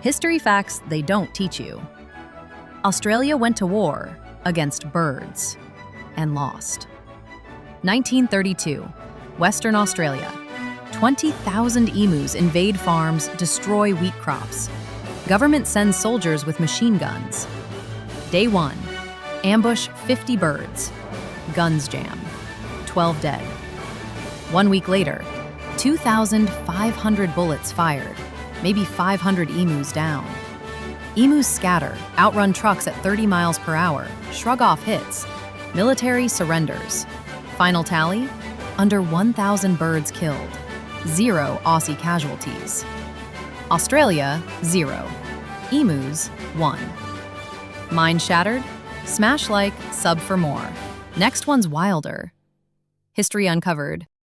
History facts they don't teach you. Australia went to war against birds and lost. 1932, Western Australia. 20,000 emus invade farms, destroy wheat crops. Government sends soldiers with machine guns. Day 1, ambush 50 birds. Guns jam. 12 dead. 1 week later, 2,500 bullets fired, maybe 500 emus down. Emus scatter, outrun trucks at 30 miles per hour, shrug off hits. Military surrenders. Final tally? Under 1,000 birds killed. 0 Aussie casualties. Australia, 0. Emus, 1. Mind shattered? Smash like, sub for more. Next one's wilder. History Uncovered.